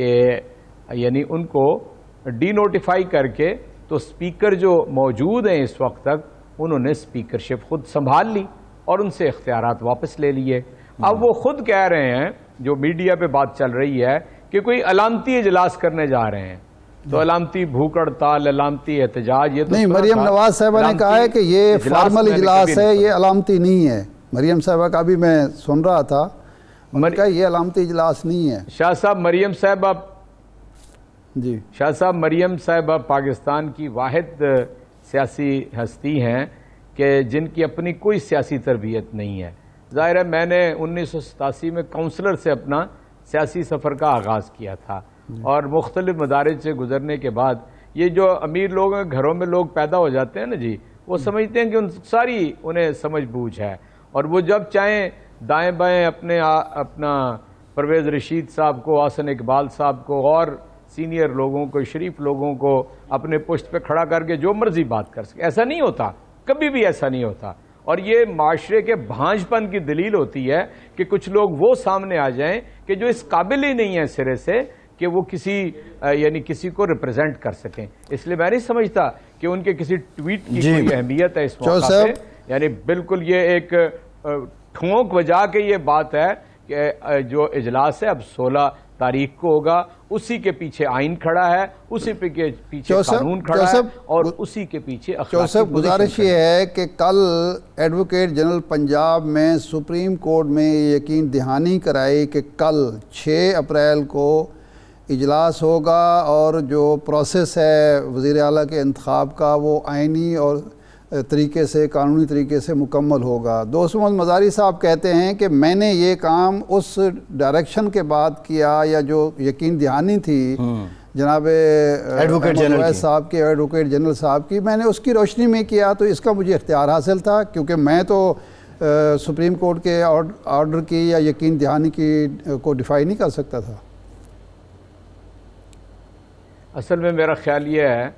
کہ یعنی ان کو ڈی نوٹیفائی کر کے، تو اسپیکر جو موجود ہیں اس وقت تک انہوں نے اسپیکرشپ خود سنبھال لی اور ان سے اختیارات واپس لے لیے۔ اب وہ خود کہہ رہے ہیں، جو میڈیا پہ بات چل رہی ہے، کہ کوئی علامتی اجلاس کرنے جا رہے ہیں، تو علامتی بھوک ہڑتال، علامتی احتجاج، یہ تو نہیں، سنا مریم تھا۔ نواز صاحبہ نے کہا ہے کہ یہ فارمل میں نے اجلاس کبھی ہے، نہیں یہ علامتی نہیں ہے۔ مریم صاحبہ کا بھی میں سن رہا تھا، انہوں نے کہا یہ علامتی اجلاس نہیں ہے۔ شاہ صاحب مریم صاحبہ جی، شاہ صاحب مریم صاحبہ پاکستان کی واحد سیاسی ہستی ہیں کہ جن کی اپنی کوئی سیاسی تربیت نہیں ہے۔ ظاہر ہے میں نے 1987 میں کونسلر سے اپنا سیاسی سفر کا آغاز کیا تھا، اور مختلف مدارج سے گزرنے کے بعد یہ جو امیر لوگ ہیں، گھروں میں لوگ پیدا ہو جاتے ہیں نا جی، وہ سمجھتے ہیں کہ ساری انہیں سمجھ بوجھ ہے، اور وہ جب چاہیں دائیں بائیں اپنا پرویز رشید صاحب کو، حسن اقبال صاحب کو اور سینئر لوگوں کو، شریف لوگوں کو اپنے پشت پہ کھڑا کر کے جو مرضی بات کر سکے۔ ایسا نہیں ہوتا، کبھی بھی ایسا نہیں ہوتا، اور یہ معاشرے کے بھانج پن کی دلیل ہوتی ہے کہ کچھ لوگ وہ سامنے آ جائیں کہ جو اس قابل ہی نہیں ہے سرے سے کہ وہ کسی کو ریپرزینٹ کر سکیں۔ اس لیے میں نہیں سمجھتا کہ ان کے کسی ٹویٹ کی کوئی اہمیت ہے اس موقع پہ، یعنی بالکل یہ ایک ٹھونک بجا کے یہ بات ہے کہ جو اجلاس ہے اب 16 تاریخ کو ہوگا، اسی کے پیچھے آئین کھڑا ہے، اسی کے پیچھے قانون کھڑا ہے، اور اسی کے پیچھے اخلاقی گزارش یہ ہے کہ کل ایڈوکیٹ جنرل پنجاب میں سپریم کورٹ میں یہ یقین دہانی کرائی کہ کل 6 اپریل کو اجلاس ہوگا، اور جو پروسیس ہے وزیر اعلیٰ کے انتخاب کا وہ آئینی اور طریقے سے، قانونی طریقے سے مکمل ہوگا۔ دوست محمد مزاری صاحب کہتے ہیں کہ میں نے یہ کام اس ڈائریکشن کے بعد کیا، یا جو یقین دہانی تھی جناب ایڈوکیٹ جنرل صاحب کی، ایڈوکیٹ جنرل صاحب کی، میں نے اس کی روشنی میں کیا، تو اس کا مجھے اختیار حاصل تھا، کیونکہ میں تو سپریم کورٹ کے آرڈر کی یا یقین دہانی کی کو ڈیفائی نہیں کر سکتا تھا۔ اصل میں میرا خیال یہ ہے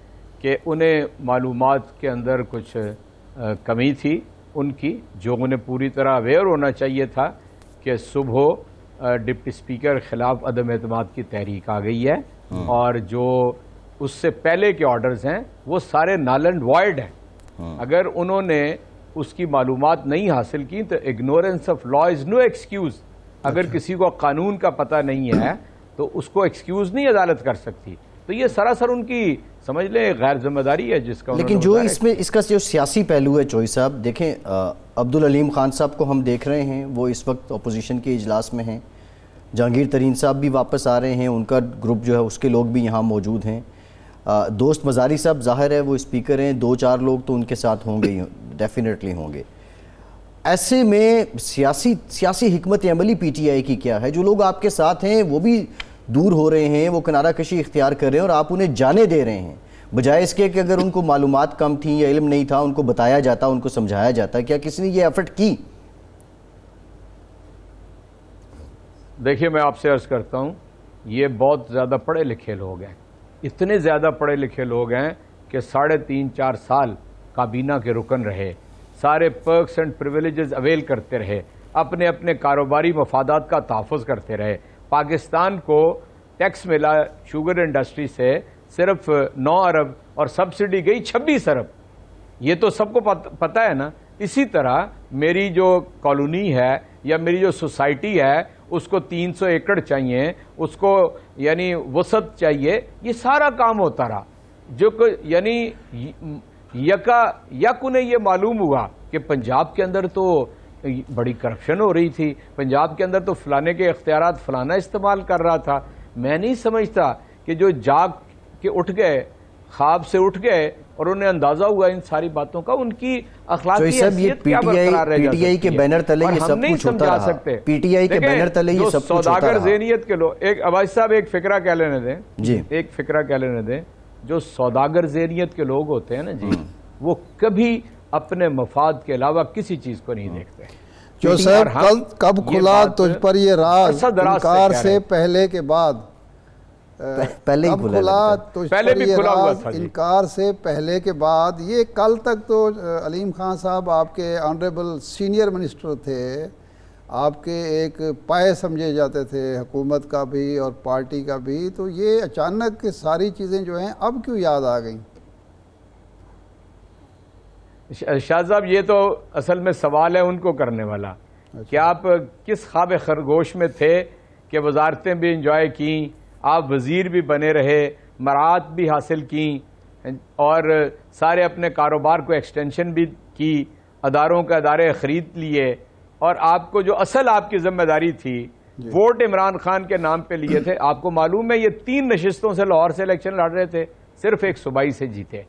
کہ انہیں معلومات کے اندر کچھ کمی تھی ان کی، جو انہیں پوری طرح اویئر ہونا چاہیے تھا کہ صبح ڈپٹی اسپیکر خلاف عدم اعتماد کی تحریک آ گئی ہے، اور جو اس سے پہلے کے آرڈرز ہیں وہ سارے نل اینڈ وائڈ ہیں۔ اگر انہوں نے اس کی معلومات نہیں حاصل کی تو ignorance of law is no excuse. اگر کسی کو قانون کا پتہ نہیں ہے تو اس کو ایکسکیوز نہیں عدالت کر سکتی، تو یہ سراسر ان کی سمجھ لیں غیر ذمہ داری ہے جس کا لیکن جو اس کا جو سیاسی پہلو ہے چوئی صاحب، دیکھیں عبدالعلیم خان صاحب کو ہم دیکھ رہے ہیں، وہ اس وقت اپوزیشن کے اجلاس میں ہیں، جہانگیر ترین صاحب بھی واپس آ رہے ہیں، ان کا گروپ جو ہے اس کے لوگ بھی یہاں موجود ہیں، دوست مزاری صاحب ظاہر ہے وہ اسپیکر ہیں، 2-4 لوگ تو ان کے ساتھ ہوں گے، ڈیفینیٹلی ہوں گے۔ ایسے میں سیاسی حکمت عملی پی ٹی آئی کی کیا ہے؟ جو لوگ آپ کے ساتھ ہیں وہ بھی دور ہو رہے ہیں، وہ کنارہ کشی اختیار کر رہے ہیں، اور آپ انہیں جانے دے رہے ہیں، بجائے اس کے کہ اگر ان کو معلومات کم تھیں یا علم نہیں تھا ان کو بتایا جاتا، ان کو سمجھایا جاتا۔ کیا کسی نے یہ ایفرٹ کی؟ دیکھیے میں آپ سے عرض کرتا ہوں، یہ بہت زیادہ پڑھے لکھے لوگ ہیں، اتنے زیادہ پڑھے لکھے لوگ ہیں کہ 3.5-4 سال کابینہ کے رکن رہے، سارے پرکس اینڈ پریویلیجز اویل کرتے رہے، اپنے اپنے کاروباری مفادات کا تحفظ کرتے رہے۔ پاکستان کو ٹیکس ملا شوگر انڈسٹری سے صرف 9 ارب اور سبسڈی گئی 26 ارب، یہ تو سب کو پتہ ہے نا۔ اسی طرح میری جو کالونی ہے یا میری جو سوسائٹی ہے اس کو 300 ایکڑ چاہیے، اس کو یعنی وسعت چاہیے، یہ سارا کام ہوتا رہا، جو یعنی یک انہیں یہ معلوم ہوا کہ پنجاب کے اندر تو بڑی کرپشن ہو رہی تھی، پنجاب کے اندر تو فلانے کے اختیارات فلانا استعمال کر رہا تھا۔ میں نہیں سمجھتا کہ جو جاگ کے اٹھ گئے، خواب سے اٹھ گئے اور انہیں اندازہ ہوا ان ساری باتوں کا، ان کی اخلاقی حیثیت کیا برقرار رہ جا سکتی ہے؟ پی ٹی آئی کے بینر تلے یہ سب کچھ ہوتا رہا، پی ٹی آئی کے بینر تلے یہ سب کچھ ہوتا رہا۔ سوداگر ذہنیت کے لوگ، ایک عباس صاحب ایک فقرہ کہہ لینے دیں جی، ایک فقرہ کہہ لینے دیں، جو سوداگر ذہنیت کے لوگ ہوتے ہیں نا جی، وہ کبھی اپنے مفاد کے علاوہ کسی چیز کو نہیں دیکھتے۔ جو صاحب کب کھلا تجھ پر یہ راز انکار سے پہلے کے بعد، پہلے ہی کھلا تجھ پر یہ راز انکار سے پہلے کے بعد، یہ کل تک تو علیم خان صاحب آپ کے آنریبل سینئر منسٹر تھے، آپ کے ایک پائے سمجھے جاتے تھے حکومت کا بھی اور پارٹی کا بھی، تو یہ اچانک ساری چیزیں جو ہیں اب کیوں یاد آ گئیں؟ شاہ صاحب یہ تو اصل میں سوال ہے ان کو کرنے والا کہ آپ کس خواب خرگوش میں تھے کہ وزارتیں بھی انجوائے کیں، آپ وزیر بھی بنے رہے، مراعات بھی حاصل کیں اور سارے اپنے کاروبار کو ایکسٹینشن بھی کی، اداروں کے ادارے خرید لیے، اور آپ کو جو اصل آپ کی ذمہ داری تھی ووٹ عمران خان کے نام پہ لیے تھے. آپ کو معلوم ہے یہ 3 نشستوں سے لاہور سے الیکشن لڑ رہے تھے، صرف ایک صوبائی سے جیتے.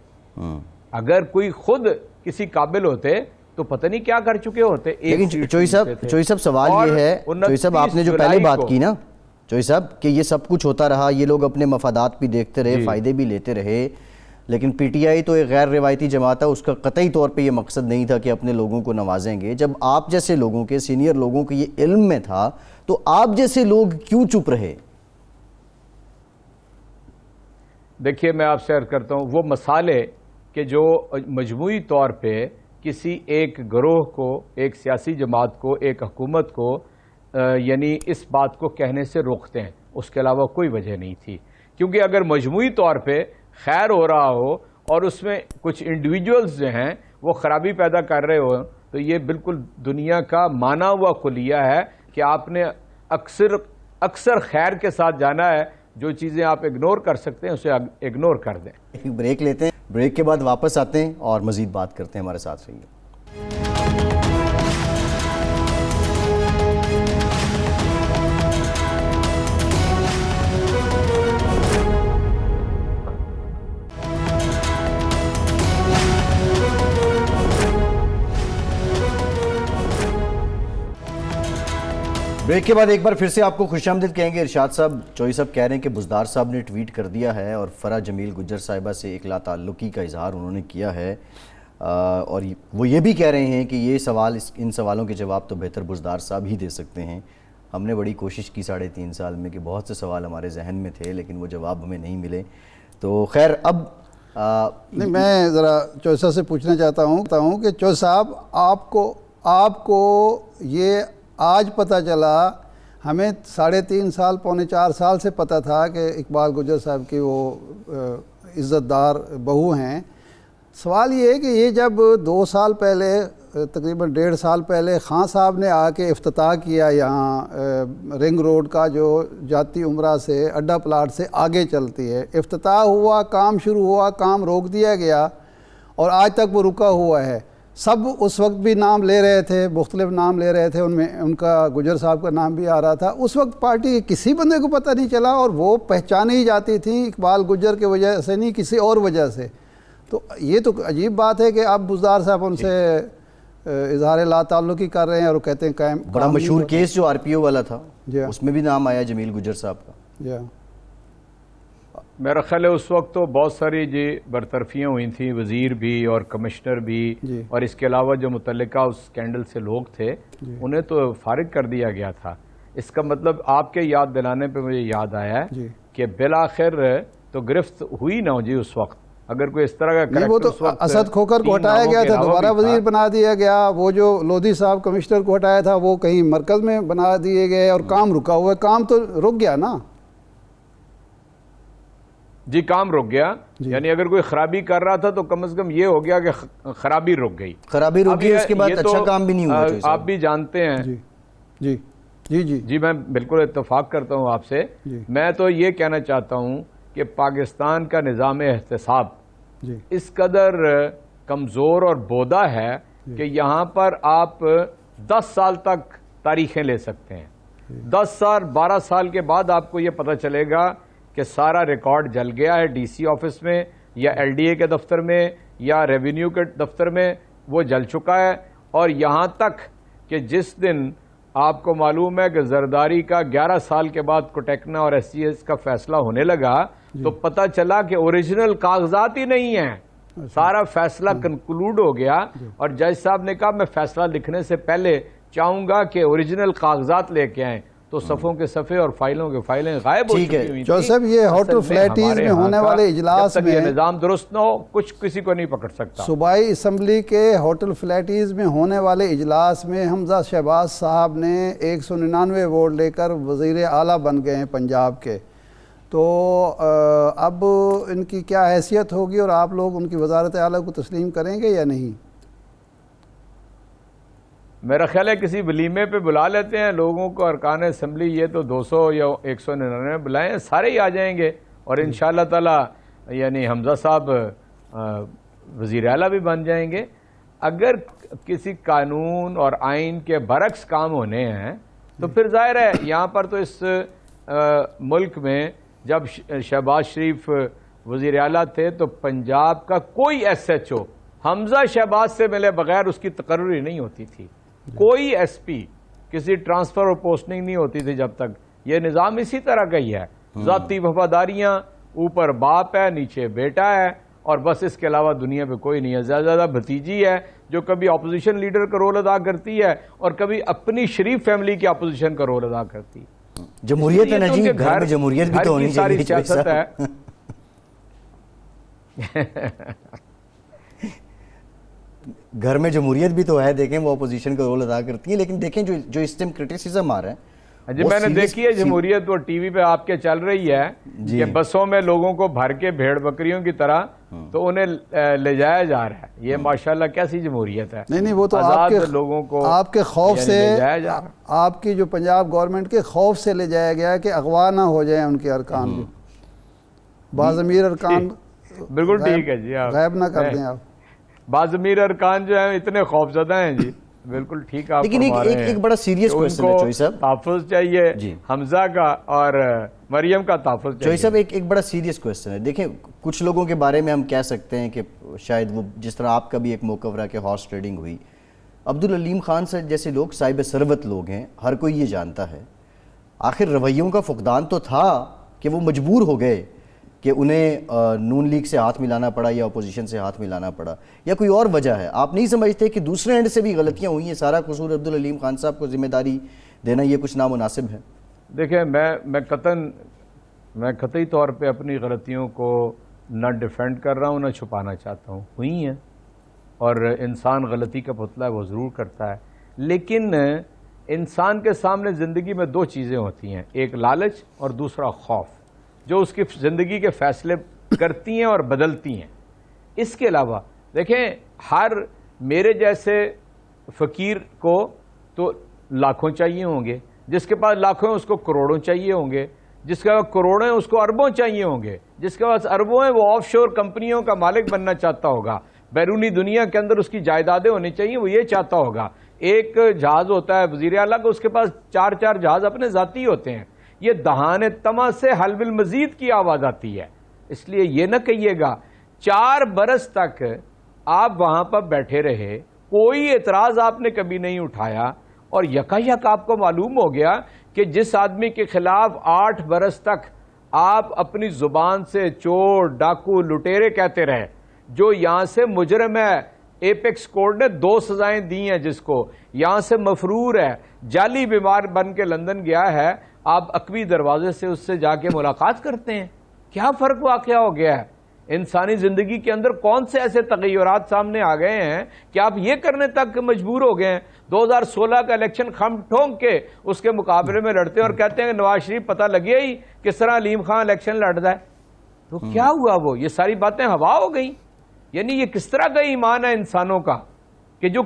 اگر کوئی خود کسی قابل ہوتے تو پتہ نہیں کیا کر چکے ہوتے. لیکن چوئی صاحب سوال یہ ہے، چوئی صاحب آپ نے جو پہلے بات کی نا چوئی صاحب کہ یہ سب کچھ ہوتا رہا، یہ لوگ اپنے مفادات بھی دیکھتے رہے، فائدے بھی لیتے رہے، لیکن پی ٹی آئی تو ایک غیر روایتی جماعت ہے، اس کا قطعی طور پہ یہ مقصد نہیں تھا کہ اپنے لوگوں کو نوازیں گے. جب آپ جیسے لوگوں کے سینئر لوگوں کے یہ علم میں تھا تو آپ جیسے لوگ کیوں چپ رہے؟ دیکھیے میں آپ سے عرض کرتا ہوں، وہ مسالے کہ جو مجموعی طور پہ کسی ایک گروہ کو، ایک سیاسی جماعت کو، ایک حکومت کو یعنی اس بات کو کہنے سے روکتے ہیں، اس کے علاوہ کوئی وجہ نہیں تھی. کیونکہ اگر مجموعی طور پہ خیر ہو رہا ہو اور اس میں کچھ انڈیویجولز جو ہیں وہ خرابی پیدا کر رہے ہو تو یہ بالکل دنیا کا مانا ہوا خلیہ ہے کہ آپ نے اکثر خیر کے ساتھ جانا ہے. جو چیزیں آپ اگنور کر سکتے ہیں اسے اگنور کر دیں. ایک بریک لیتے ہیں، بریک کے بعد واپس آتے ہیں اور مزید بات کرتے ہیں. ہمارے ساتھ رہیے. بریک کے بعد ایک بار پھر سے آپ کو خوش آمدید کہیں گے. ارشاد صاحب، چوئی صاحب کہہ رہے ہیں کہ بزدار صاحب نے ٹویٹ کر دیا ہے اور فرح جمیل گجر صاحبہ سے ایک لا تعلقی کا اظہار انہوں نے کیا ہے، اور وہ یہ بھی کہہ رہے ہیں کہ یہ سوال، ان سوالوں کے جواب تو بہتر بزدار صاحب ہی دے سکتے ہیں. ہم نے بڑی کوشش کی 3.5 سال میں کہ بہت سے سوال ہمارے ذہن میں تھے لیکن وہ جواب ہمیں نہیں ملے. تو خیر اب نہیں، میں ذرا چوئی صاحب سے پوچھنا چاہتا ہوں کہ چوئی صاحب آپ کو یہ آج پتہ چلا، ہمیں 3.5 سال 3.25 سال سے پتہ تھا کہ اقبال گجر صاحب کی وہ عزت دار بہو ہیں. سوال یہ ہے کہ یہ جب 2 سال پہلے، تقریباً 1.5 سال پہلے خان صاحب نے آ کے افتتاح کیا یہاں رنگ روڈ کا، جو جاتی عمرہ سے اڈا پلاٹ سے آگے چلتی ہے، افتتاح ہوا، کام شروع ہوا، کام روک دیا گیا اور آج تک وہ رکا ہوا ہے. سب اس وقت بھی نام لے رہے تھے، مختلف نام لے رہے تھے، ان میں ان کا گجر صاحب کا نام بھی آ رہا تھا. اس وقت پارٹی کسی بندے کو پتہ نہیں چلا اور وہ پہچانی ہی جاتی تھیں اقبال گجر کی وجہ سے نہیں، کسی اور وجہ سے. تو یہ تو عجیب بات ہے کہ اب بزدار صاحب ان سے اظہار لا تعلقی کر رہے ہیں اور کہتے ہیں قائم. بڑا مشہور کیس جو آر پی او والا تھا جی اس میں بھی نام آیا جمیل گجر صاحب کا. جی میرا خیال ہے اس وقت تو بہت ساری برطرفیاں ہوئی تھیں، وزیر بھی اور کمشنر بھی، اور اس کے علاوہ جو متعلقہ اس سکینڈل سے لوگ تھے انہیں تو فارغ کر دیا گیا تھا. اس کا مطلب آپ کے یاد دلانے پہ مجھے یاد آیا ہے کہ بالآخر تو گرفت ہوئی نہ ہو اس وقت. اگر کوئی اس طرح کا وہ تو اسد کھوکر کو ہٹایا گیا تھا، دوبارہ وزیر بنا دیا گیا. وہ جو لودھی صاحب کمشنر کو ہٹایا تھا وہ کہیں مرکز میں بنا دیے گئے اور کام رکا ہوا ہے. کام تو رک گیا نا. جی کام رک گیا، یعنی اگر کوئی خرابی کر رہا تھا تو کم از کم یہ ہو گیا کہ خرابی رک گئی. خرابی رک گئی، اس کے بعد اچھا کام بھی نہیں ہوا. آپ بھی جانتے ہیں. جی جی جی جی جی میں بالکل اتفاق کرتا ہوں آپ سے. میں تو یہ کہنا چاہتا ہوں کہ پاکستان کا نظام احتساب اس قدر کمزور اور بودا ہے کہ یہاں پر آپ 10 سال تک تاریخیں لے سکتے ہیں. 10 سال 12 سال کے بعد آپ کو یہ پتہ چلے گا کہ سارا ریکارڈ جل گیا ہے ڈی سی آفس میں یا ایل ڈی اے کے دفتر میں یا ریونیو کے دفتر میں، وہ جل چکا ہے. اور یہاں تک کہ جس دن آپ کو معلوم ہے کہ زرداری کا 11 سال کے بعد کوٹیکنا اور ایس سی ایس کا فیصلہ ہونے لگا تو پتہ چلا کہ اوریجنل کاغذات ہی نہیں ہیں. سارا فیصلہ کنکلوڈ ہو گیا اور جج صاحب نے کہا میں فیصلہ لکھنے سے پہلے چاہوں گا کہ اوریجنل کاغذات لے کے آئیں. تو صفوں کے صفحے اور فائلوں کے فائلیں غائب ہو چکی ہوئی جو صاحب یہ ہوٹل فلیٹیز میں ہونے والے اجلاس میں یہ نظام درست نہ ہو کچھ کسی کو نہیں پکڑ سکتا. صوبائی اسمبلی کے ہوٹل فلیٹیز میں ہونے والے اجلاس میں حمزہ شہباز صاحب نے 199 ووٹ لے کر وزیر اعلیٰ بن گئے ہیں پنجاب کے. تو اب ان کی کیا حیثیت ہوگی اور آپ لوگ ان کی وزارت اعلیٰ کو تسلیم کریں گے یا نہیں؟ میرا خیال ہے کسی ولیمے پہ بلا لیتے ہیں لوگوں کو ارکان اسمبلی, یہ تو 200 یا 199 بلائیں, سارے ہی آ جائیں گے اور انشاءاللہ تعالی یعنی حمزہ صاحب وزیر اعلیٰ بھی بن جائیں گے. اگر کسی قانون اور آئین کے برعکس کام ہونے ہیں تو پھر ظاہر ہے یہاں پر تو اس ملک میں جب شہباز شریف وزیر اعلیٰ تھے تو پنجاب کا کوئی ایس ایچ او حمزہ شہباز سے ملے بغیر اس کی تقرری نہیں ہوتی تھی. کوئی ایس پی کسی ٹرانسفر اور پوسٹنگ نہیں ہوتی تھی جب تک. یہ نظام اسی طرح کا ہی ہے, ذاتی وفاداریاں, اوپر باپ ہے نیچے بیٹا ہے اور بس اس کے علاوہ دنیا پہ کوئی نہیں ہے. زیادہ بھتیجی ہے جو کبھی اپوزیشن لیڈر کا رول ادا کرتی ہے اور کبھی اپنی شریف فیملی کی اپوزیشن کا رول ادا کرتی ہے. جمہوریت ہے نا جی, گھر میں جمہوریت بھی تو ہونی چاہیے. سیاست ہے. گھر میں جمہوریت بھی تو ہے, دیکھیں وہ اپوزیشن کا رول ادا کرتی ہے, لیکن دیکھیں جو اس ٹائم کرٹیسزم آ رہا ہے جی, میں نے دیکھی ہے جمہوریت وہ ٹی وی پہ آپ کے چل رہی ہے کہ بسوں میں لوگوں کو بھر کے بھیڑ بکریوں کی طرح تو انہیں لے جایا جا رہا ہے. یہ ماشاءاللہ کیسی جمہوریت ہے. نہیں وہ تو لوگوں کو آپ کے خوف سے, آپ کی جو پنجاب گورنمنٹ کے خوف سے لے جایا گیا کہ اغوا نہ ہو جائیں ان کے ارکان بھی, باضمیر ارکان بالکل ٹھیک ہے جی, غائب نہ کر دیں آپ. باضمیر ارکان جو ہیں اتنے خوفزدہ ہیں جی, بالکل ٹھیک آپ لیکن ایک بڑا سیریس کوئسچن ہے چوئی صاحب, تحفظ چاہیے حمزہ کا اور مریم کا تحفظ چاہیے. چوئی صاحب ایک بڑا سیریس کوئسچن ہے. دیکھیں کچھ لوگوں کے بارے میں ہم کہہ سکتے ہیں کہ شاید وہ جس طرح آپ کا بھی ایک موقف رہا کہ ہارس ٹریڈنگ ہوئی, عبدالعلیم خان سے جیسے لوگ صاحب ثروت لوگ ہیں, ہر کوئی یہ جانتا ہے. آخر رویوں کا فقدان تو تھا کہ وہ مجبور ہو گئے کہ انہیں نون لیگ سے ہاتھ ملانا پڑا یا اپوزیشن سے ہاتھ ملانا پڑا, یا کوئی اور وجہ ہے؟ آپ نہیں سمجھتے کہ دوسرے اینڈ سے بھی غلطیاں ہوئی ہیں, سارا قصور عبدالعلیم خان صاحب کو ذمہ داری دینا یہ کچھ نامناسب ہے؟ دیکھیں میں قطعی طور پہ اپنی غلطیوں کو نہ ڈیفینڈ کر رہا ہوں نہ چھپانا چاہتا ہوں. ہوئی ہیں اور انسان غلطی کا پتلا ہے وہ ضرور کرتا ہے, لیکن انسان کے سامنے زندگی میں دو چیزیں ہوتی ہیں, ایک لالچ اور دوسرا خوف, جو اس کی زندگی کے فیصلے کرتی ہیں اور بدلتی ہیں. اس کے علاوہ دیکھیں ہر میرے جیسے فقیر کو تو لاکھوں چاہیے ہوں گے, جس کے پاس لاکھوں ہیں اس کو کروڑوں چاہیے ہوں گے, جس کے پاس کروڑوں ہیں اس کو اربوں چاہیے ہوں گے, جس کے پاس اربوں ہیں وہ آف شور کمپنیوں کا مالک بننا چاہتا ہوگا, بیرونی دنیا کے اندر اس کی جائیدادیں ہونی چاہیے, وہ یہ چاہتا ہوگا. ایک جہاز ہوتا ہے وزیر اعلیٰ کا, اس کے پاس 4 جہاز اپنے ذاتی ہوتے ہیں. یہ دہان طمع سے حلب المزید کی آواز آتی ہے. اس لیے یہ نہ کہیے گا 4 برس تک آپ وہاں پر بیٹھے رہے, کوئی اعتراض آپ نے کبھی نہیں اٹھایا, اور یکایک آپ کو معلوم ہو گیا کہ جس آدمی کے خلاف 8 برس تک آپ اپنی زبان سے چور ڈاکو لٹیرے کہتے رہے, جو یہاں سے مجرم ہے, ایپیکس کورٹ نے 2 سزائیں دی ہیں, جس کو یہاں سے مفرور ہے, جعلی بیمار بن کے لندن گیا ہے, آپ اکوی دروازے سے اس سے جا کے ملاقات کرتے ہیں. کیا فرق واقعہ ہو گیا ہے؟ انسانی زندگی کے اندر کون سے ایسے تغیرات سامنے آ گئے ہیں کہ آپ یہ کرنے تک مجبور ہو گئے ہیں؟ 2016 کا الیکشن خم ٹھونک کے اس کے مقابلے میں لڑتے ہیں اور کہتے ہیں کہ نواز شریف پتہ لگے ہی کس طرح علیم خان الیکشن لڑتا ہے. تو کیا ہوا؟ وہ یہ ساری باتیں ہوا ہو گئیں. یعنی یہ کس طرح کا ایمان ہے انسانوں کا کہ جو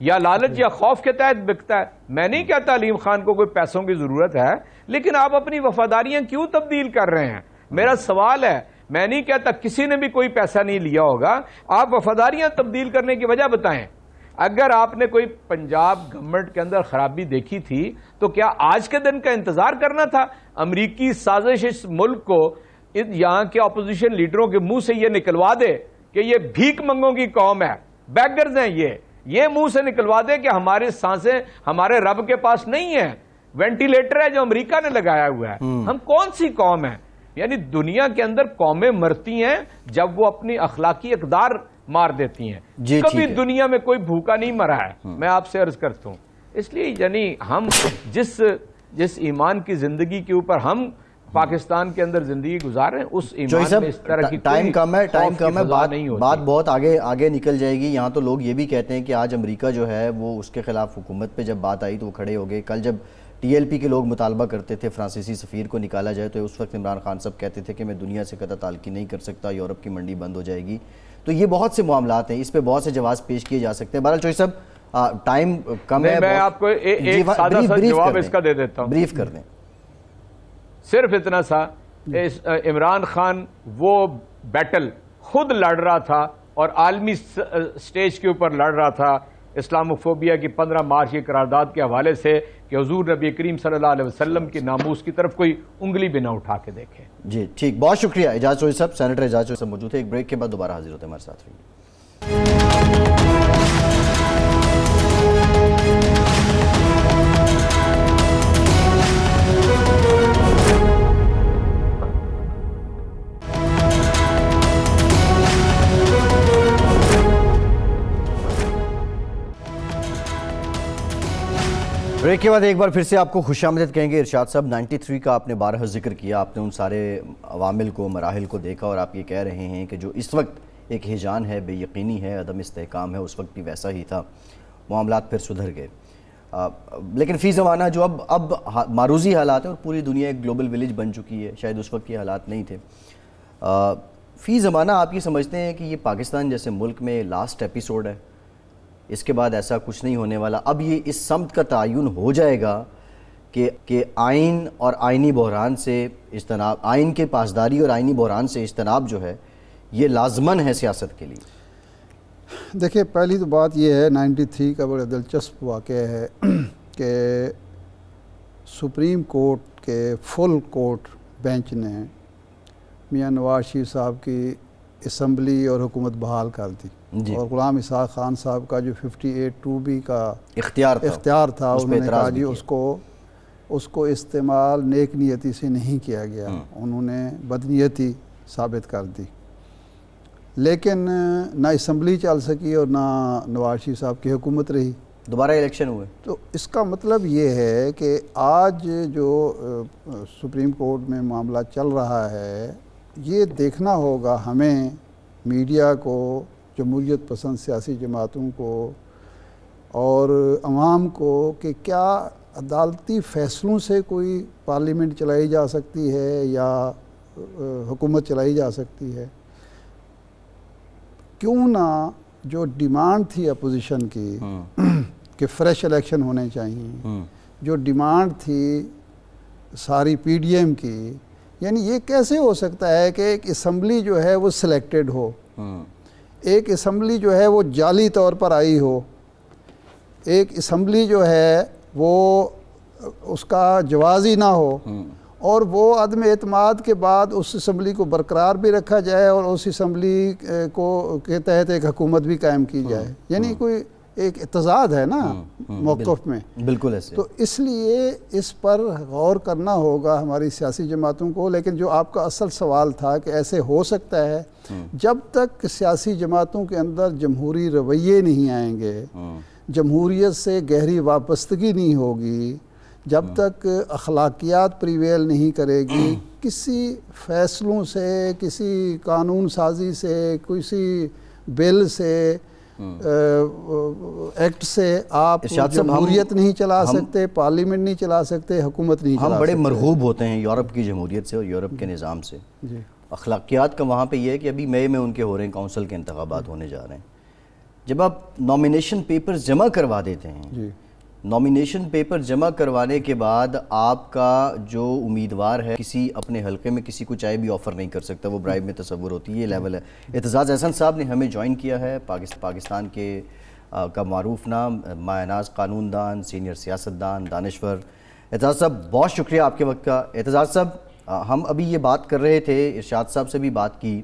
یا لالچ یا خوف کے تحت بکتا ہے. میں نہیں کہتا علیم خان کو کوئی پیسوں کی ضرورت ہے, لیکن آپ اپنی وفاداریاں کیوں تبدیل کر رہے ہیں؟ میرا سوال ہے. میں نہیں کہتا کسی نے بھی کوئی پیسہ نہیں لیا ہوگا, آپ وفاداریاں تبدیل کرنے کی وجہ بتائیں. اگر آپ نے کوئی پنجاب گورنمنٹ کے اندر خرابی دیکھی تھی تو کیا آج کے دن کا انتظار کرنا تھا؟ امریکی سازش اس ملک کو یہاں کے اپوزیشن لیڈروں کے منہ سے یہ نکلوا دے کہ یہ بھیک منگوں کی قوم ہے, بیگرز ہیں, یہ منہ سے نکلوا دے کہ ہماری سانسیں ہمارے رب کے پاس نہیں ہیں, وینٹیلیٹر ہے جو امریکہ نے لگایا ہوا ہے. ہم کون سی قوم ہے؟ یعنی دنیا کے اندر قومیں مرتی ہیں جب وہ اپنی اخلاقی اقدار مار دیتی ہیں. کبھی دنیا میں کوئی بھوکا نہیں مرا ہے, میں آپ سے عرض کرتا ہوں. اس لیے یعنی ہم جس جس ایمان کی زندگی کے اوپر ہم پاکستان کے اندر زندگی گزار رہے ہیں اس جو ایمان میں اس طرح کی ٹائم کم ہے، ٹائم کم ہے، نہیں ہوتی. بات بہت آگے نکل جائے گی. یہاں تو لوگ یہ بھی کہتے ہیں کہ آج امریکہ جو ہے وہ اس کے خلاف حکومت پہ جب بات آئی تو وہ کھڑے ہو گئے. کل جب ٹی ایل پی کے لوگ مطالبہ کرتے تھے فرانسیسی سفیر کو نکالا جائے تو اس وقت عمران خان صاحب کہتے تھے کہ میں دنیا سے قطع تعلقی نہیں کر سکتا، یورپ کی منڈی بند ہو جائے گی. تو یہ بہت سے معاملات ہیں، اس پہ بہت سے جواز پیش کیے جا سکتے ہیں. بہرحال چوہدری صاحب ٹائم کم ہے. میں آپ کو ایک سادہ سا جواب اس کا دے دیتا ہوں. بریف کر دیں. صرف اتنا سا، عمران خان وہ بیٹل خود لڑ رہا تھا اور عالمی سٹیج کے اوپر لڑ رہا تھا اسلاموفوبیا کی 15 مارچ کی قرارداد کے حوالے سے کہ حضور نبی کریم صلی اللہ علیہ وسلم کی ناموس کی طرف کوئی انگلی بھی نہ اٹھا کے دیکھے. جی ٹھیک، بہت شکریہ اعجاز چودھری صاحب. سینیٹر اعجاز چودھری صاحب موجود ہے. ایک بریک کے بعد دوبارہ حاضر ہوتے ہیں ہمارے ساتھ. بریک کے بعد ایک بار پھر سے آپ کو خوش آمدید کہیں گے. ارشاد صاحب 93 کا آپ نے بارہا ذکر کیا، آپ نے ان سارے عوامل کو، مراحل کو دیکھا اور آپ یہ کہہ رہے ہیں کہ جو اس وقت ایک ہیجان ہے، بے یقینی ہے، عدم استحکام ہے، اس وقت بھی ویسا ہی تھا. معاملات پھر سدھر گئے، لیکن فی زمانہ جو اب معروضی حالات ہیں اور پوری دنیا ایک گلوبل ولیج بن چکی ہے، شاید اس وقت یہ حالات نہیں تھے. فی زمانہ آپ یہ سمجھتے ہیں کہ یہ پاکستان جیسے ملک میں لاسٹ ایپیسوڈ ہے، اس کے بعد ایسا کچھ نہیں ہونے والا؟ اب یہ اس سمت کا تعین ہو جائے گا کہ آئین اور آئینی بحران سے اجتناب، آئین کے پاسداری اور آئینی بحران سے اجتناب جو ہے یہ لازمن ہے سیاست کے لیے؟ دیکھیں، پہلی تو بات یہ ہے 93 کا بڑا دلچسپ واقعہ ہے کہ سپریم کورٹ کے فل کورٹ بینچ نے میاں نواز شریف صاحب کی اسمبلی اور حکومت بحال کر دی جی. اور غلام اسحاق خان صاحب کا جو 58(2)B کا اختیار تھا انہوں نے کہا جی اس کو استعمال نیک نیتی سے نہیں کیا گیا، انہوں نے بدنیتی ثابت کر دی. لیکن نہ اسمبلی چل سکی اور نہ نواز شریف صاحب کی حکومت رہی. دوبارہ الیکشن ہوئے. تو اس کا مطلب یہ ہے کہ آج جو سپریم کورٹ میں معاملہ چل رہا ہے، یہ دیکھنا ہوگا ہمیں، میڈیا کو، جمہوریت پسند سیاسی جماعتوں کو اور عوام کو، کہ کیا عدالتی فیصلوں سے کوئی پارلیمنٹ چلائی جا سکتی ہے یا حکومت چلائی جا سکتی ہے. کیوں نہ جو ڈیمانڈ تھی اپوزیشن کی کہ فریش الیکشن ہونے چاہیے، جو ڈیمانڈ تھی ساری پی ڈی ایم کی، یعنی یہ کیسے ہو سکتا ہے کہ ایک اسمبلی جو ہے وہ سلیکٹڈ ہو، ایک اسمبلی جو ہے وہ جعلی طور پر آئی ہو، ایک اسمبلی جو ہے وہ اس کا جواز ہی نہ ہو، اور وہ عدم اعتماد کے بعد اس اسمبلی کو برقرار بھی رکھا جائے اور اس اسمبلی کو کے تحت ایک حکومت بھی قائم کی جائے. یعنی کوئی ایک تضاد ہے نا موقف میں. بالکل ایسے. تو اس لیے اس پر غور کرنا ہوگا ہماری سیاسی جماعتوں کو. لیکن جو آپ کا اصل سوال تھا کہ ایسے ہو سکتا ہے، جب تک سیاسی جماعتوں کے اندر جمہوری رویے نہیں آئیں گے، جمہوریت سے گہری وابستگی نہیں ہوگی، جب تک اخلاقیات پریویل نہیں کرے گی، کسی فیصلوں سے، کسی قانون سازی سے، کسی بل سے، ایکٹ سے آپ جمہوریت نہیں چلا سکتے، پارلیمنٹ نہیں چلا سکتے، حکومت نہیں چلا سکتے. ہم بڑے مرغوب ہوتے ہیں یورپ کی جمہوریت سے اور یورپ کے نظام سے. اخلاقیات کا وہاں پہ یہ ہے کہ ابھی مئی میں ان کے ہو رہے ہیں کونسل کے انتخابات ہونے جا رہے ہیں. جب آپ نامینیشن پیپرز جمع کروا دیتے ہیں، نامینیشن پیپر جمع کروانے کے بعد آپ کا جو امیدوار ہے کسی اپنے حلقے میں کسی کو چائے بھی آفر نہیں کر سکتا، وہ برائب میں تصور ہوتی ہے. یہ لیول ہے. اعتزاز احسن صاحب نے ہمیں جوائن کیا ہے، پاکستان کے کا معروف نام، مایہ قانون دان، سینئر سیاستدان، دانشور. اعتزاز صاحب بہت شکریہ آپ کے وقت کا. اعتزاز صاحب ہم ابھی یہ بات کر رہے تھے، ارشاد صاحب سے بھی بات کی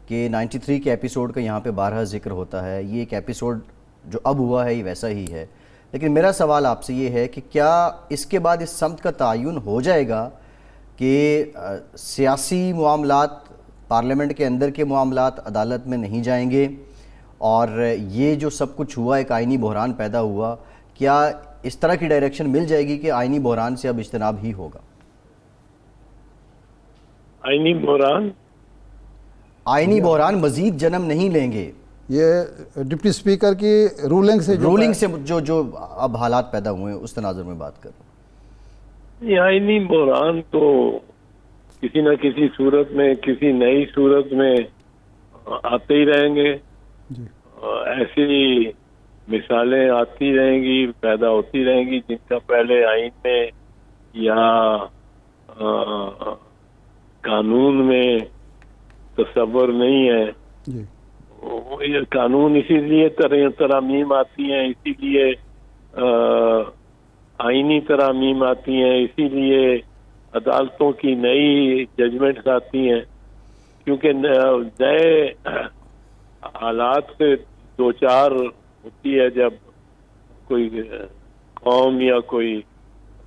کہ 93 کے ایپیسوڈ کا یہاں پہ بارہا ذکر ہوتا ہے. یہ ایک ایپیسوڈ جو اب ہوا ہے یہ ویسا ہی ہے. لیکن میرا سوال آپ سے یہ ہے کہ کیا اس کے بعد اس سمت کا تعین ہو جائے گا کہ سیاسی معاملات، پارلیمنٹ کے اندر کے معاملات عدالت میں نہیں جائیں گے، اور یہ جو سب کچھ ہوا، ایک آئینی بحران پیدا ہوا، کیا اس طرح کی ڈائریکشن مل جائے گی کہ آئینی بحران سے اب اجتناب ہی ہوگا؟ آئینی بحران آئینی بحران مزید جنم نہیں لیں گے، یہ ڈپٹی اسپیکر کی رولنگ سے جو اب حالات پیدا ہوئے ہیں اس تناظر میں بات کر رہا ہوں۔ یہ آئینی بحران تو کسی نہ کسی صورت میں، کسی نئی صورت میں آتے ہی رہیں گے، ایسی مثالیں آتی رہیں گی، پیدا ہوتی رہیں گی جن کا پہلے آئین میں یا قانون میں تصور نہیں ہے۔ جی یہ قانون اسی لیے ترامیم آتی ہیں، اسی لیے آئینی ترامیم آتی ہیں، اسی لیے عدالتوں کی نئی ججمنٹس آتی ہیں، کیونکہ نئے حالات سے دو چار ہوتی ہے جب کوئی قوم یا کوئی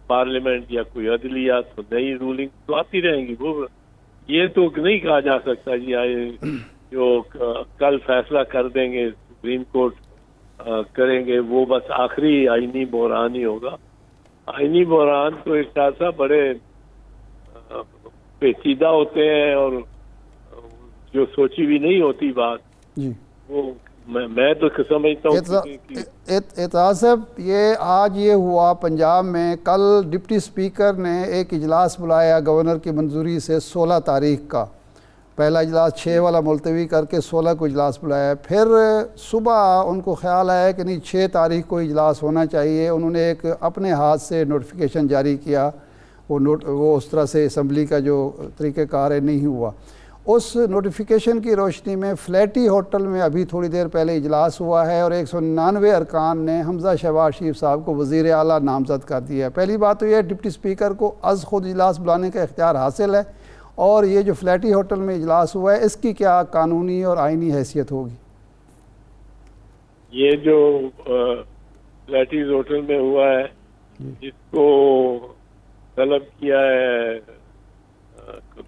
پارلیمنٹ یا کوئی عدلیہ، تو نئی رولنگ تو آتی رہیں گی۔ وہ یہ تو نہیں کہا جا سکتا جی جو کل فیصلہ کر دیں گے سپریم کورٹ کریں گے وہ بس آخری آئینی بحران ہی ہوگا۔ آئینی بحران تو ایک خاصا بڑے پیچیدہ ہوتے ہیں اور جو سوچی بھی نہیں ہوتی بات، جی وہ میں تو سمجھتا ہوں اعتراض صاحب، یہ آج یہ ہوا پنجاب میں، کل ڈپٹی اسپیکر نے ایک اجلاس بلایا گورنر کی منظوری سے 16 تاریخ کا، پہلا اجلاس 6 والا ملتوی کر کے 16 کو اجلاس بلایا، پھر صبح ان کو خیال آیا کہ نہیں 6 تاریخ کو اجلاس ہونا چاہیے، انہوں نے ایک اپنے ہاتھ سے نوٹیفیکیشن جاری کیا، وہ اس طرح سے اسمبلی کا جو طریقہ کار ہے نہیں ہوا۔ اس نوٹیفیکیشن کی روشنی میں فلیٹی ہوٹل میں ابھی تھوڑی دیر پہلے اجلاس ہوا ہے اور 199 ارکان نے حمزہ شہباز شریف صاحب کو وزیر اعلیٰ نامزد کر دیا ہے۔ پہلی بات تو یہ ڈپٹی اسپیکر کو از خود اجلاس بلانے کا اختیار حاصل ہے، اور یہ جو فلیٹی ہوٹل میں اجلاس ہوا ہے اس کی کیا قانونی اور آئینی حیثیت ہوگی؟ یہ جو فلیٹی ہوٹل میں ہوا ہے جس کو طلب کیا ہے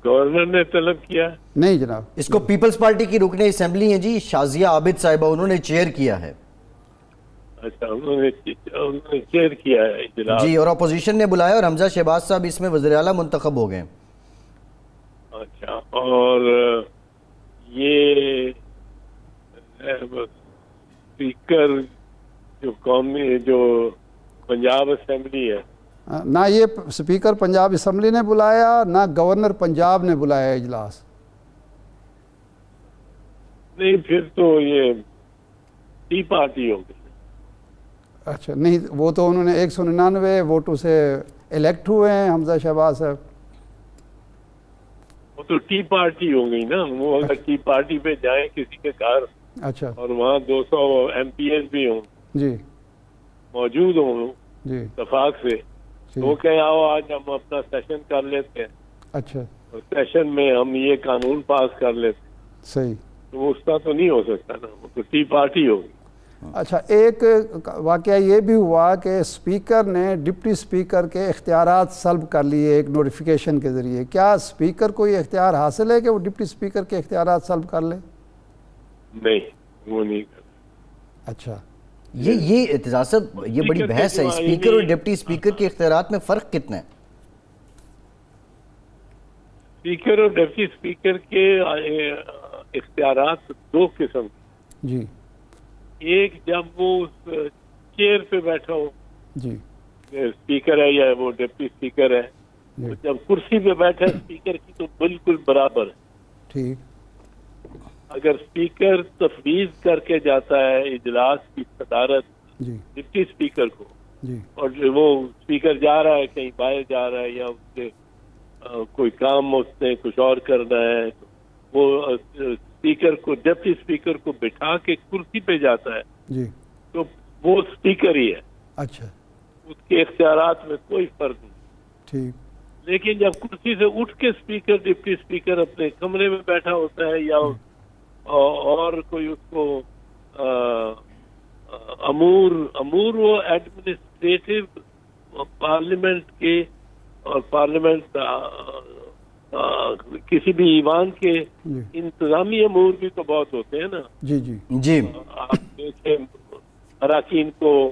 گورنر نے طلب کیا؟ نہیں جناب، اس کو پیپلز پارٹی کی رکن اسمبلی ہیں جی شازیہ عابد صاحبہ، انہوں نے چیئر کیا ہے۔ اچھا، انہوں نے چیئر کیا ہے اجلاس جی، اور اپوزیشن نے بلایا اور حمزہ شہباز صاحب اس میں وزیر اعلیٰ منتخب ہو گئے۔ اچھا، اور یہ اسپیکر جو قومی جو پنجاب اسمبلی ہے، نہ یہ اسپیکر پنجاب اسمبلی نے بلایا نہ گورنر پنجاب نے بلایا اجلاس۔ نہیں پھر تو یہ ٹی پارٹی ہوگی۔ اچھا نہیں، وہ تو انہوں نے 199 ووٹوں سے الیکٹ ہوئے ہیں حمزہ شہباز صاحب۔ وہ تو ٹی پارٹی ہو گئی نا، وہ اگر ٹی پارٹی پہ جائیں کسی کے گھر اچھا اور وہاں 200 ایم پی ایس بھی ہوں جی موجود ہوں جی اتفاق سے، تو وہ کہیں آؤ آج ہم اپنا سیشن کر لیتے ہیں اچھا اور سیشن میں ہم یہ قانون پاس کر لیتے ہیں، صحیح۔ تو اس کا تو نہیں ہو سکتا نا، وہ تو ٹی پارٹی ہوگی۔ اچھا، ایک واقعہ یہ بھی ہوا کہ اسپیکر نے ڈپٹی اسپیکر کے اختیارات سلب کر لیے ایک نوٹیفیکیشن کے ذریعے، کیا اسپیکر کو یہ اختیار حاصل ہے کہ وہ ڈپٹی اسپیکر کے اختیارات سلب کر لے؟ نہیں، وہ نہیں کرتا۔ اچھا، یہ اعتراض صاحب یہ بڑی بحث ہے، اسپیکر اور ڈپٹی اسپیکر کے اختیارات میں فرق کتنا ہے؟ اسپیکر اور ڈپٹی اسپیکر کے اختیارات دو قسم کے، جی ایک جب وہ چیئر پہ بیٹھا ہو، جی اسپیکر ہے یا وہ ڈپٹی اسپیکر ہے، وہ جب کرسی پہ بیٹھا اسپیکر کی تو بالکل برابر ہے۔ ٹھیک، اگر اسپیکر تفویض کر کے جاتا ہے اجلاس کی صدارت جی ڈپٹی اسپیکر کو، جی اور وہ اسپیکر جا رہا ہے کہیں باہر جا رہا ہے یا اس کے کوئی کام اس نے کچھ اور کرنا ہے، وہ اسپیکر کو ڈپٹی اسپیکر کو بٹھا کے کرسی پہ جاتا ہے جی تو وہ اسپیکر ہی ہے، اچھا اس کے اختیارات میں کوئی فرق نہیں۔ ٹھیک، لیکن جب کرسی سے اٹھ کے اسپیکر ڈپٹی اسپیکر اپنے کمرے میں بیٹھا ہوتا ہے یا اور کوئی اس کو امور وہ ایڈمنسٹریٹو پارلیمنٹ کے اور پارلیمنٹ کسی بھی ایوان کے جی انتظامی امور بھی تو بہت ہوتے ہیں نا۔ جی جی جی آپ دیکھیں اراکین کو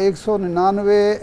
199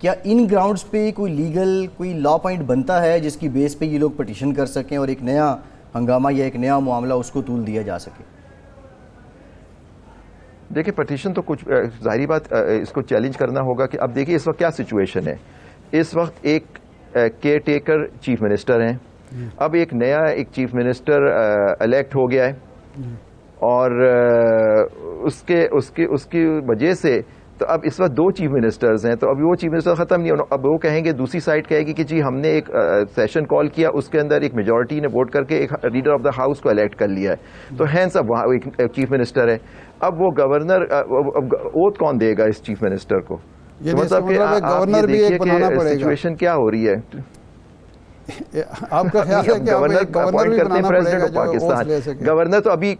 کیا ان گراؤنڈز پہ کوئی لیگل کوئی لا پوائنٹ بنتا ہے جس کی بیس پہ یہ لوگ پٹیشن کر سکیں اور ایک نیا ہنگامہ یا ایک نیا معاملہ اس کو طول دیا جا سکے؟ دیکھیں پٹیشن تو کچھ ظاہری بات اس کو چیلنج کرنا ہوگا کہ اب دیکھیں اس وقت کیا سچویشن ہے. اس وقت ایک کیئر ٹیکر چیف منسٹر ہیں, اب ایک نیا ایک چیف منسٹر الیکٹ ہو گیا ہے اور اس کی وجہ سے تو اب اس وقت 2 چیف منسٹرز ہیں, تو اب وہ چیف منسٹر ختم نہیں ہونا. اب وہ کہیں گے, دوسری سائڈ کہے گی کہ جی ہم نے ایک سیشن کال کیا, اس کے اندر ایک میجورٹی نے ووٹ کر کے ایک لیڈر آف دا ہاؤس کو الیکٹ کر لیا ہے, تو ہینس اب وہاں ایک چیف منسٹر ہے. اب وہ گورنر اوتھ کون دے گا اس چیف منسٹر کو؟ مطلب کہ گورنر بھی ایک بنانا پڑے گا. سچویشن کیا ہو رہی ہے؟ آپ کا خیال ہے کہ گورنر بھی بنانا پڑے گا جو اوتھ لے سکے؟ گورنر تو ابھی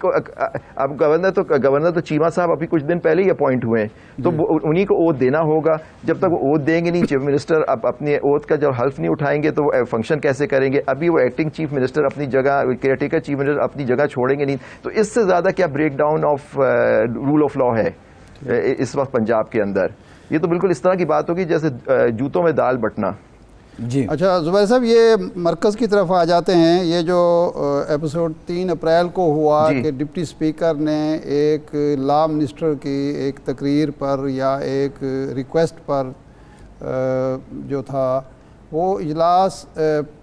اب گورنر تو چیمہ صاحب ابھی کچھ دن پہلے ہی اپوائنٹ ہوئے ہیں, تو انہی کو اوتھ دینا ہوگا. جب تک وہ اوتھ دیں گے نہیں, چیف منسٹر اب اپنے اوتھ کا جب حلف نہیں اٹھائیں گے تو وہ فنکشن کیسے کریں گے؟ ابھی وہ ایکٹنگ چیف منسٹر اپنی جگہ, کیئر ٹیکر چیف منسٹر اپنی جگہ چھوڑیں گے نہیں, تو اس سے زیادہ کیا breakdown of rule of law ہے اس وقت پنجاب کے اندر؟ یہ تو بالکل اس طرح کی بات ہوگی جیسے جوتوں میں دال بٹنا. جی اچھا زبیر صاحب, یہ مرکز کی طرف آ جاتے ہیں. یہ جو ایپیسوڈ 3 اپریل کو ہوا کہ ڈپٹی اسپیکر نے ایک لا منسٹر کی ایک تقریر پر یا ایک ریکویسٹ پر جو تھا وہ اجلاس,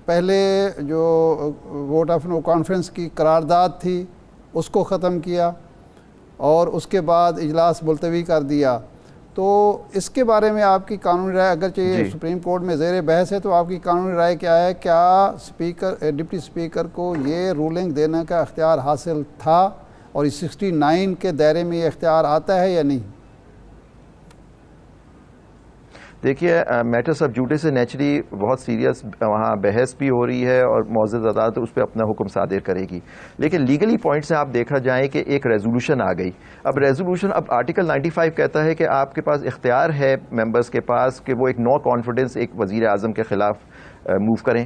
پہلے جو ووٹ آف نو کانفرنس کی قرارداد تھی اس کو ختم کیا اور اس کے بعد اجلاس ملتوی کر دیا. تو اس کے بارے میں آپ کی قانونی رائے, اگرچہ یہ سپریم کورٹ میں زیر بحث ہے, تو آپ کی قانونی رائے کیا ہے؟ کیا ڈپٹی اسپیکر کو یہ رولنگ دینے کا اختیار حاصل تھا اور 69 کے دائرے میں یہ اختیار آتا ہے یا نہیں؟ دیکھیے میٹر سب جوڈے سے نیچرلی بہت سیریس وہاں بحث بھی ہو رہی ہے اور معزز عدالت اس پہ اپنا حکم صادر کرے گی, لیکن لیگلی پوائنٹ سے آپ دیکھا جائیں کہ ایک ریزولوشن آ گئی. اب ریزولوشن, اب آرٹیکل 95 کہتا ہے کہ آپ کے پاس اختیار ہے ممبرز کے پاس کہ وہ ایک نو کانفیڈنس ایک وزیر اعظم کے خلاف موو کریں.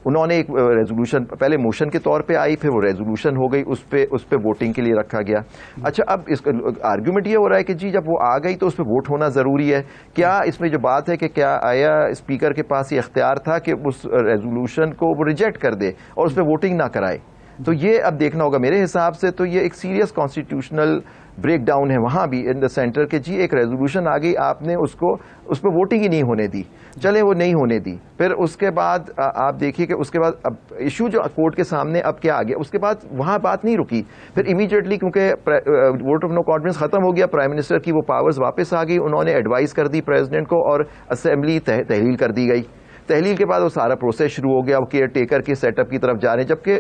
انہوں نے ایک ریزولوشن پہلے موشن کے طور پہ آئی, پھر وہ ریزولوشن ہو گئی, اس پہ ووٹنگ کے لیے رکھا گیا. اچھا اب اس کا آرگیومنٹ یہ ہو رہا ہے کہ جی جب وہ آ گئی تو اس پہ ووٹ ہونا ضروری ہے. کیا اس میں جو بات ہے کہ کیا آیا اسپیکر کے پاس یہ اختیار تھا کہ اس ریزولوشن کو وہ ریجیکٹ کر دے اور اس پہ ووٹنگ نہ کرائے؟ تو یہ اب دیکھنا ہوگا. میرے حساب سے تو یہ ایک سیریس کانسٹیٹیوشنل بریک ڈاؤن ہے وہاں بھی ان دا سینٹر کہ جی ایک ریزولوشن آ گئی, آپ نے اس پہ ووٹنگ ہی نہیں ہونے دی, چلے وہ نہیں ہونے دی. پھر اس کے بعد آپ دیکھیے کہ اس کے بعد اب ایشو جو کورٹ کے سامنے اب کیا آ گیا, اس کے بعد وہاں بات نہیں رکی. پھر امیڈیٹلی کیونکہ ووٹ آف نو کانفیڈنس ختم ہو گیا, پرائم منسٹر کی وہ پاورز واپس آ گئی, انہوں نے ایڈوائز کر دی پریزیڈنٹ کو اور اسمبلی تحلیل کر دی گئی. تحلیل کے بعد وہ سارا پروسیس شروع ہو گیا, وہ کیئر ٹیکر کے سیٹ اپ کی طرف جا رہے ہیں, جبکہ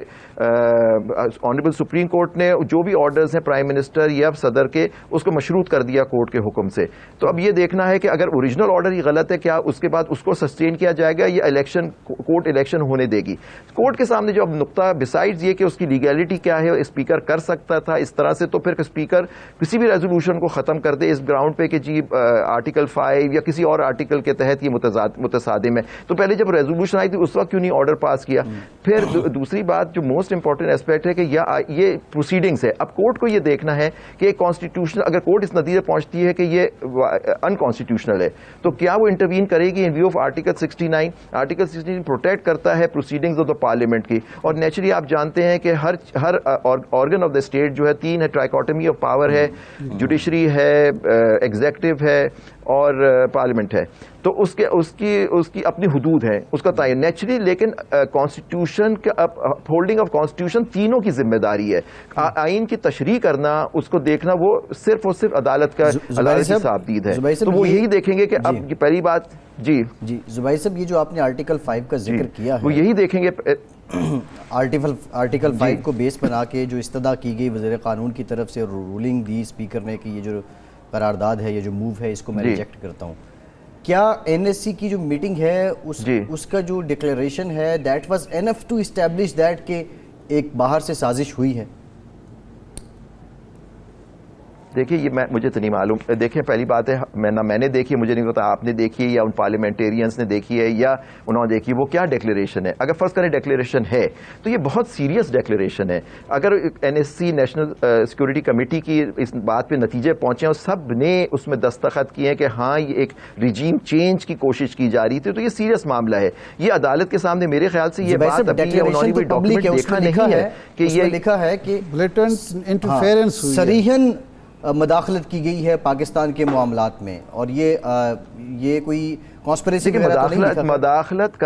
آنریبل سپریم کورٹ نے جو بھی آرڈرز ہیں پرائم منسٹر یا صدر کے اس کو مشروط کر دیا کورٹ کے حکم سے. تو اب یہ دیکھنا ہے کہ اگر اوریجنل آرڈر ہی غلط ہے کیا اس کے بعد اس کو سسٹین کیا جائے گا یا کورٹ الیکشن ہونے دے گی. کورٹ کے سامنے جو اب نقطہ بسائڈز یہ کہ اس کی لیگیلٹی کیا ہے, اسپیکر کر سکتا تھا اس طرح سے, تو پھر اسپیکر کسی بھی ریزولوشن کو ختم کر دے اس گراؤنڈ پہ کہ جی آرٹیکل 5 یا کسی اور آرٹیکل کے تحت یہ متصادم ہے. تو پہلے جب ریزولوشن آئی تھی اس وقت کیوں نہیں آرڈر پاس کیا؟ پھر دوسری بات جو موسٹ امپورٹنٹ ایسپیکٹ ہے کہ یہ پروسیڈنگز ہے. اب کورٹ کو یہ دیکھنا ہے کہ کانسٹیٹیوشنل, اگر کورٹ اس نتیجے پہنچتی ہے کہ یہ انکانسٹیٹیوشنل ہے تو کیا وہ انٹروین کرے گی in view of article 69. Article 69 protect کرتا ہے پروسیڈنگز آف دا پارلیمنٹ کی, اور نیچرلی آپ جانتے ہیں کہ ہر آرگن آف دا اسٹیٹ جو ہے 3 ہے, ٹرائیکاٹمی آف پاور ہے, جوڈیشری ہے, ایگزیکٹو ہے اور پارلیمنٹ ہے. تو اس کی اپنی حدود ہے, اس کا تعین نیچرلی, لیکن کانسٹیٹیوشن ہولڈنگ آف کانسٹیٹیوشن تینوں کی ذمہ داری ہے. آئین کی تشریح کرنا, اس کو دیکھنا, وہ صرف اور صرف عدالت کی صاحب ہے. تو وہ یہی دیکھیں گے کہ اب پہلی بات جی زبیر صاحب, یہ جو آپ نے آرٹیکل 5 کا ذکر کیا ہے, وہ یہی دیکھیں گے آرٹیکل 5 کو بیس بنا کے جو استدعا کی گئی وزیر قانون کی طرف سے, رولنگ دی اسپیکر نے کہ یہ جو قرارداد ہے, یہ جو موو ہے, اس کو میں ریجیکٹ کرتا ہوں. کیا این ایس سی کی جو میٹنگ ہے اس کا جو ڈکلیریشن ہے that was enough to establish that کہ ایک باہر سے سازش ہوئی ہے؟ دیکھیے یہ مجھے تو نہیں معلوم. دیکھیں پہلی بات ہے میں نے دیکھی, مجھے نہیں پتا آپ نے دیکھی ہے یا ان پارلیمنٹیرینس نے دیکھی ہے یا انہوں نے دیکھی, وہ کیا ڈکلیریشن ہے. اگر فرض کریں ڈکلیریشن ہے تو یہ بہت سیریس ڈکلیریشن ہے. اگر N S C national security committee کی اس بات پہ نتیجے پہنچے اور سب نے اس میں دستخط کیے ہیں کہ ہاں یہ ایک ریجیم چینج کی کوشش کی جا رہی تھی, تو یہ سیریس معاملہ ہے. یہ عدالت کے سامنے میرے خیال سے یہ بات ابھی انہوں نے کوئی ڈاکومنٹ دیکھا نہیں ہے کہ یہ لکھا ہے کہ بلیٹنٹ انٹرفیرنس ہوئی ہے, صریحاً مداخلت کی گئی ہے پاکستان کے معاملات میں, اور یہ کوئی کانسپریسی وغیرہ تو نہیں لکھا. مداخلت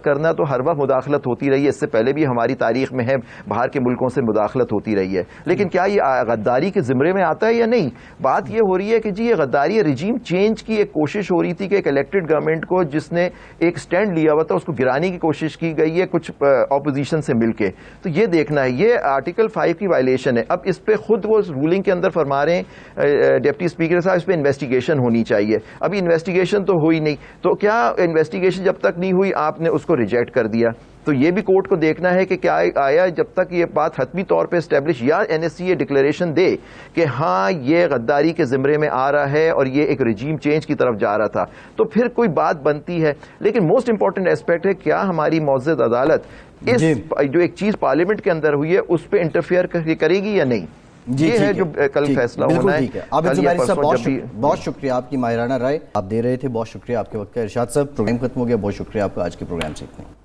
کرنا تو ہر وقت مداخلت ہوتی رہی ہے, اس سے پہلے بھی ہماری تاریخ میں ہے باہر کے ملکوں سے مداخلت ہوتی رہی ہے. لیکن کیا یہ غداری کے زمرے میں آتا ہے یا نہیں؟ بات یہ ہو رہی ہے کہ جی یہ غداری رجیم چینج کی ایک کوشش ہو رہی تھی کہ ایک الیکٹڈ گورنمنٹ کو جس نے ایک سٹینڈ لیا ہوا تھا اس کو گرانے کی کوشش کی گئی ہے کچھ اپوزیشن سے مل کے. تو یہ دیکھنا ہے, یہ آرٹیکل 5 کی وائلیشن ہے. اب اس پہ خود وہ رولنگ کے اندر فرما رہے ہیں ڈپٹی اسپیکر صاحب اس پہ انویسٹیگیشن ہونی چاہیے. ابھی انویسٹیگیشن تو ہوئی نہیں, تو کیا انویسٹیگیشن جب تک نہیں ہوئی آپ نے اس کو ریجیکٹ کر دیا؟ تو یہ بھی کورٹ کو دیکھنا ہے کہ کیا آیا جب تک یہ بات حتمی طور پہ اسٹیبلش یا این ایس سی یہ ڈکلیریشن دے کہ ہاں یہ غداری کے زمرے میں آ رہا ہے اور یہ ایک رجیم چینج کی طرف جا رہا تھا, تو پھر کوئی بات بنتی ہے. لیکن موسٹ امپورٹنٹ ایسپیکٹ ہے کیا ہماری معزز عدالت اس جو ایک چیز پارلیمنٹ کے اندر ہوئی ہے اس پہ انٹرفیئر کرے گی یا نہیں؟ یہ ہے جو کل فیصلہ ہونا ہے. عابد زبیری صاحب بہت شکریہ آپ کی ماہرانہ رائے آپ دے رہے تھے, بہت شکریہ آپ کے وقت کا. ارشاد صاحب پروگرام ختم ہو گیا, بہت شکریہ آپ کا آج کے پروگرام سیکھنے.